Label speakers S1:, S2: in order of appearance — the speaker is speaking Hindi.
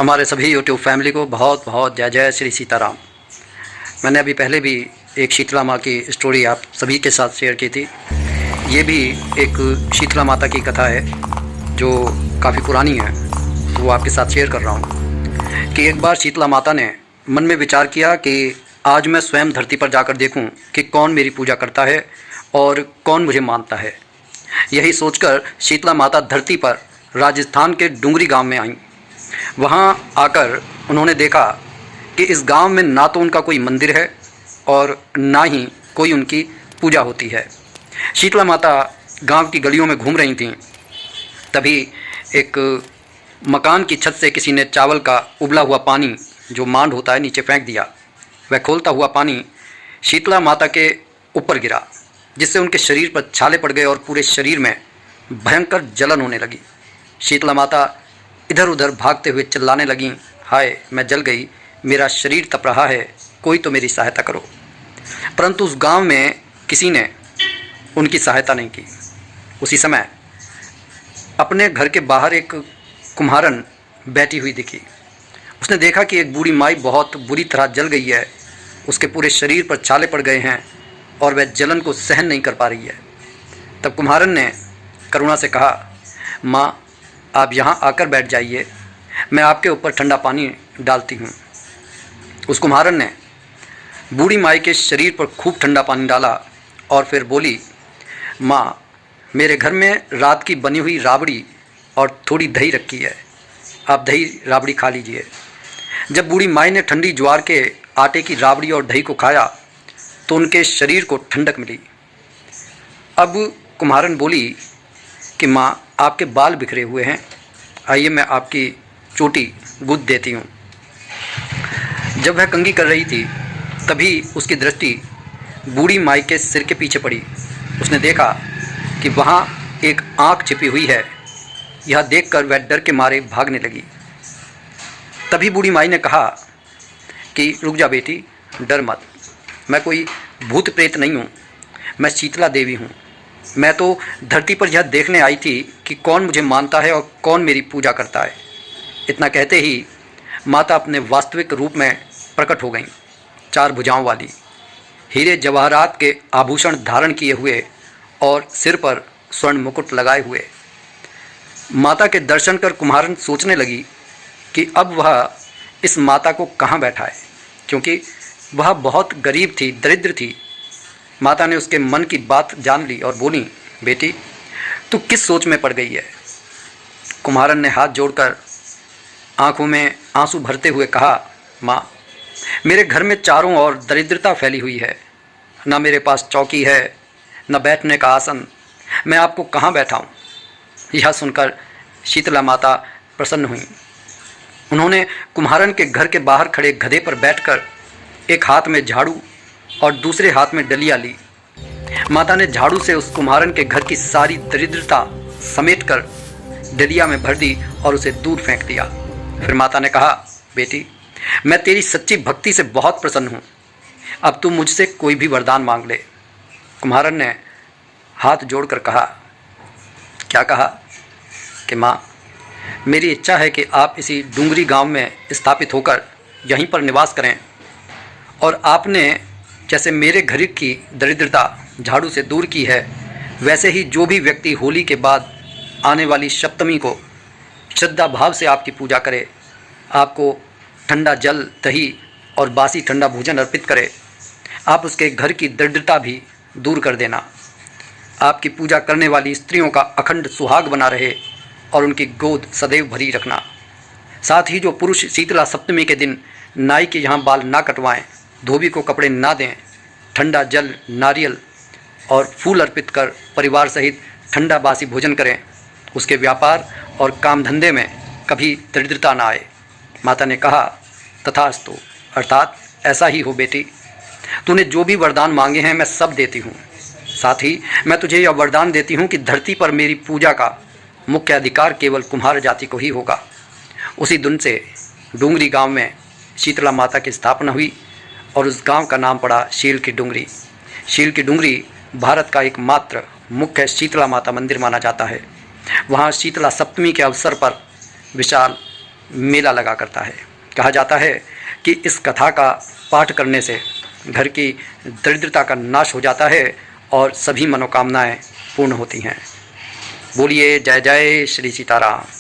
S1: हमारे सभी यूट्यूब फैमिली को बहुत बहुत जय जय श्री सीताराम। मैंने अभी पहले भी एक शीतला माँ की स्टोरी आप सभी के साथ शेयर की थी। ये भी एक शीतला माता की कथा है जो काफ़ी पुरानी है, तो वो आपके साथ शेयर कर रहा हूँ कि एक बार शीतला माता ने मन में विचार किया कि आज मैं स्वयं धरती पर जाकर देखूँ कि कौन मेरी पूजा करता है और कौन मुझे मानता है। यही सोचकर शीतला माता धरती पर राजस्थान के डुंगरी गांव में आईं। वहाँ आकर उन्होंने देखा कि इस गांव में ना तो उनका कोई मंदिर है और ना ही कोई उनकी पूजा होती है। शीतला माता गांव की गलियों में घूम रही थीं। तभी एक मकान की छत से किसी ने चावल का उबला हुआ पानी जो मांड होता है नीचे फेंक दिया। वह खोलता हुआ पानी शीतला माता के ऊपर गिरा, जिससे उनके शरीर पर छाले पड़ गए और पूरे शरीर में भयंकर जलन होने लगी। शीतला माता इधर उधर भागते हुए चिल्लाने लगीं, हाय मैं जल गई, मेरा शरीर तप रहा है, कोई तो मेरी सहायता करो। परंतु उस गांव में किसी ने उनकी सहायता नहीं की। उसी समय अपने घर के बाहर एक कुम्हारन बैठी हुई दिखी। उसने देखा कि एक बूढ़ी माई बहुत बुरी तरह जल गई है, उसके पूरे शरीर पर छाले पड़ गए हैं और वह जलन को सहन नहीं कर पा रही है। तब कुम्हारन ने करुणा से कहा, माँ आप यहाँ आकर बैठ जाइए, मैं आपके ऊपर ठंडा पानी डालती हूँ। उस कुम्हारन ने बूढ़ी माई के शरीर पर खूब ठंडा पानी डाला और फिर बोली, माँ मेरे घर में रात की बनी हुई राबड़ी और थोड़ी दही रखी है, आप दही राबड़ी खा लीजिए। जब बूढ़ी माई ने ठंडी ज्वार के आटे की राबड़ी और दही को खाया तो उनके शरीर को ठंडक मिली। अब कुम्हारन बोली कि माँ आपके बाल बिखरे हुए हैं, आइए मैं आपकी चोटी गूंथ देती हूँ। जब वह कंघी कर रही थी तभी उसकी दृष्टि बूढ़ी माई के सिर के पीछे पड़ी। उसने देखा कि वहाँ एक आँख छिपी हुई है। यह देखकर वह डर के मारे भागने लगी। तभी बूढ़ी माई ने कहा कि रुक जा बेटी, डर मत, मैं कोई भूत प्रेत नहीं हूँ, मैं शीतला देवी हूँ। मैं तो धरती पर यह देखने आई थी कि कौन मुझे मानता है और कौन मेरी पूजा करता है। इतना कहते ही माता अपने वास्तविक रूप में प्रकट हो गईं, 4 भुजाओं वाली, हीरे जवाहरात के आभूषण धारण किए हुए और सिर पर स्वर्ण मुकुट लगाए हुए। माता के दर्शन कर कुम्हारन सोचने लगी कि अब वह इस माता को कहाँ बैठाए, क्योंकि वह बहुत गरीब थी, दरिद्र थी। माता ने उसके मन की बात जान ली और बोली, बेटी तू किस सोच में पड़ गई है। कुम्हारन ने हाथ जोड़कर आंखों में आंसू भरते हुए कहा, माँ मेरे घर में चारों ओर दरिद्रता फैली हुई है, न मेरे पास चौकी है न बैठने का आसन, मैं आपको कहाँ बैठाऊँ। यह सुनकर शीतला माता प्रसन्न हुई। उन्होंने कुम्हारन के घर के बाहर खड़े गधे पर बैठकर एक हाथ में झाड़ू और दूसरे हाथ में डलिया ली। माता ने झाड़ू से उस कुम्हारन के घर की सारी दरिद्रता समेटकर डलिया में भर दी और उसे दूर फेंक दिया। फिर माता ने कहा, बेटी मैं तेरी सच्ची भक्ति से बहुत प्रसन्न हूँ, अब तू मुझसे कोई भी वरदान मांग ले। कुम्हारन ने हाथ जोड़कर कहा, क्या कहा कि माँ मेरी इच्छा है कि आप इसी डुंगरी गांव में स्थापित होकर यहीं पर निवास करें और आपने जैसे मेरे घर की दरिद्रता झाड़ू से दूर की है, वैसे ही जो भी व्यक्ति होली के बाद आने वाली सप्तमी को श्रद्धा भाव से आपकी पूजा करे, आपको ठंडा जल, दही और बासी ठंडा भोजन अर्पित करे, आप उसके घर की दरिद्रता भी दूर कर देना। आपकी पूजा करने वाली स्त्रियों का अखंड सुहाग बना रहे और उनकी गोद सदैव भरी रखना। साथ ही जो पुरुष शीतला सप्तमी के दिन नाई के यहाँ बाल ना कटवाएं, धोबी को कपड़े ना दें, ठंडा जल, नारियल और फूल अर्पित कर परिवार सहित ठंडा बासी भोजन करें, उसके व्यापार और काम धंधे में कभी दरिद्रता ना आए। माता ने कहा, तथास्तु, अर्थात ऐसा ही हो बेटी, तूने जो भी वरदान मांगे हैं मैं सब देती हूँ। साथ ही मैं तुझे यह वरदान देती हूँ कि धरती पर मेरी पूजा का मुख्य अधिकार केवल कुम्हार जाति को ही होगा। उसी दिन से डुंगरी गांव में शीतला माता की स्थापना हुई और उस गांव का नाम पड़ा शील की डुंगरी। शील की डुंगरी भारत का एकमात्र मुख्य शीतला माता मंदिर माना जाता है। वहाँ शीतला सप्तमी के अवसर पर विशाल मेला लगा करता है। कहा जाता है कि इस कथा का पाठ करने से घर की दरिद्रता का नाश हो जाता है और सभी मनोकामनाएं पूर्ण होती हैं। बोलिए जय जय श्री सीताराम।